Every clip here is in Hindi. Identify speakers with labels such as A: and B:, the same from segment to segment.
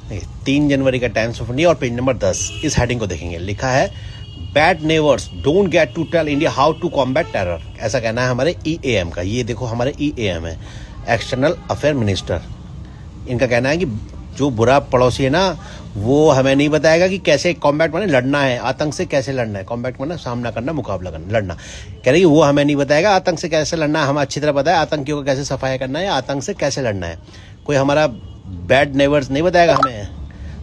A: 3 जनवरी का टाइम्स ऑफ इंडिया और पेज नंबर 10 इस हेडिंग को देखेंगे। लिखा है bad neighbours don't get to tell India how to combat terror. ऐसा कहना है हमारे EAM का। ये देखो हमारे EAM है, एक्सटर्नल अफेयर मिनिस्टर। इनका कहना है कि जो बुरा पड़ोसी है ना वो हमें नहीं बताएगा कि कैसे कॉम्बैट माने लड़ना है, आतंक से कैसे लड़ना है। कॉम्बैट माने सामना करना, मुकाबला करना, लड़ना। कह रहे कि वो हमें नहीं बताएगा आतंक से कैसे लड़ना है। हमें अच्छी तरह पता है आतंकियों को कैसे सफाया करना है, आतंक से कैसे लड़ना है। कोई हमारा बैड नेबर्स नहीं बताएगा हमें।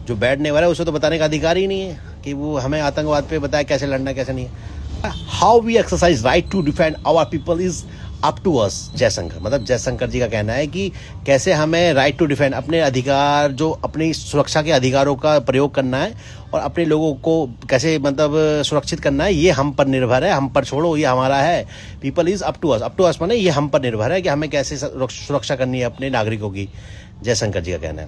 A: जो बैड नेबर है उसे तो बताने का अधिकार ही नहीं है कि वो हमें आतंकवाद पे बताए कैसे लड़ना है कैसे नहीं है। How we exercise right to defend our people is up to us. Jaishankar, मतलब जयशंकर जी का कहना है कि कैसे हमें राइट टू डिफेंड, अपने अधिकार, जो अपनी सुरक्षा के अधिकारों का प्रयोग करना है और अपने लोगों को कैसे मतलब सुरक्षित करना है, ये हम पर निर्भर है। हम पर छोड़ो, ये हमारा है। People is up to us. Up to us माने ये हम पर निर्भर है कि हमें कैसे सुरक्षा करनी है अपने नागरिकों की। जयशंकर जी का कहना है।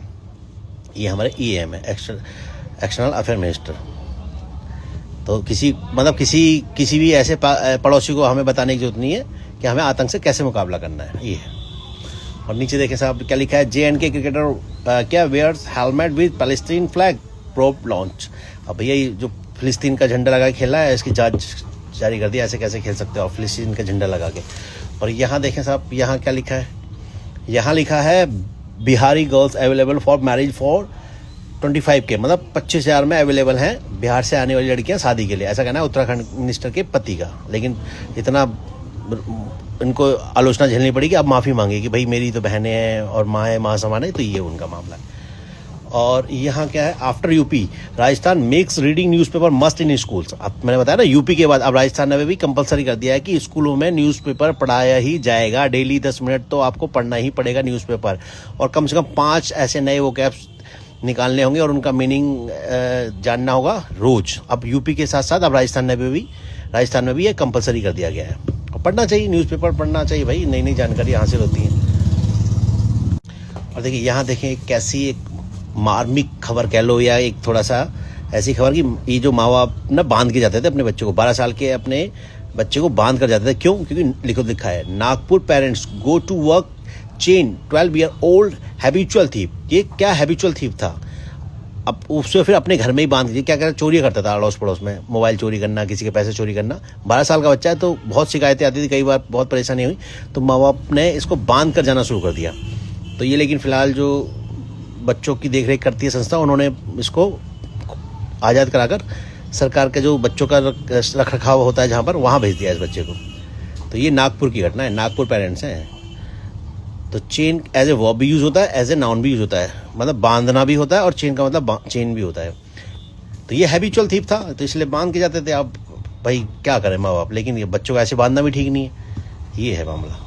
A: ये हमारे EAM है, एक्सटर्नल अफेयर मिनिस्टर। तो किसी भी ऐसे पड़ोसी को हमें बताने की जरूरत नहीं है कि हमें आतंक से कैसे मुकाबला करना है। ये है। और नीचे देखें साहब क्या लिखा है, JNK क्रिकेटर क्या wears helmet with Palestine flag probe launch. अब भैया ये जो फिलिस्तीन का झंडा लगा के खेला है, इसकी जांच जारी कर दिया। ऐसे कैसे खेल सकते हो फिलिस्तीन का झंडा लगा के। और यहाँ देखें साहब, यहाँ क्या लिखा है, यहाँ लिखा है Bihari girls available for marriage for 25K, मतलब 25,000 में अवेलेबल हैं बिहार से आने वाली लड़कियां शादी के लिए। ऐसा कहना है उत्तराखंड मिनिस्टर के पति का। लेकिन इतना इनको आलोचना झेलनी पड़ेगी। अब माफ़ी मांगी कि भाई मेरी तो बहनें हैं और माँ है, माँ समान है, तो ये उनका मामला है। और यहाँ क्या है, after UP Rajasthan makes reading newspaper must in schools. अब मैंने बताया ना यूपी के बाद अब राजस्थान ने भी कंपलसरी कर दिया है कि स्कूलों में न्यूज़पेपर पढ़ाया ही जाएगा। डेली 10 मिनट तो आपको पढ़ना ही पड़ेगा न्यूज़पेपर। और कम से कम 5 ऐसे नए वोकैब्स निकालने होंगे और उनका मीनिंग जानना होगा रोज। अब यूपी के साथ साथ अब राजस्थान में भी ये कंपलसरी कर दिया गया है। और पढ़ना चाहिए, न्यूज़पेपर पढ़ना चाहिए भाई, नई नई जानकारी हासिल होती है। और देखिए यहाँ देखें कैसी एक मार्मिक खबर कह लो या एक थोड़ा सा ऐसी खबर कि ये जो माँ बाप ना बांध के जाते थे अपने बच्चों को, 12 साल के अपने बच्चे को बांध कर जाते थे। क्यों? क्योंकि लिखा है Nagpur parents go to work chain 12 year old habitual thief. ये क्या हैबिचुअल थीफ था? अब उससे फिर अपने घर में ही बांध के क्या कर चोरी करता था अड़ोस पड़ोस में, मोबाइल चोरी करना, किसी के पैसे चोरी करना। 12 साल का बच्चा है तो बहुत शिकायतें आती थी, कई बार बहुत परेशानी हुई, तो माँ बाप ने इसको बांध कर जाना शुरू कर दिया। तो ये लेकिन फिलहाल जो बच्चों की देखरेख करती है संस्था, उन्होंने इसको आज़ाद कराकर सरकार के जो बच्चों का रख रखाव होता है जहाँ पर, वहाँ भेज दिया इस बच्चे को। तो ये नागपुर की घटना है, नागपुर पेरेंट्स हैं। तो चेन एज ए वर्ब भी यूज़ होता है, एज ए नाउन भी यूज़ होता है, मतलब बांधना भी होता है और चेन का मतलब चेन भी होता है। तो ये हैबिचुअल थीफ था तो इसलिए बांध के जाते थे। अब भाई क्या करें माँ बाप, लेकिन ये बच्चों को ऐसे बांधना भी ठीक नहीं है। ये है मामला।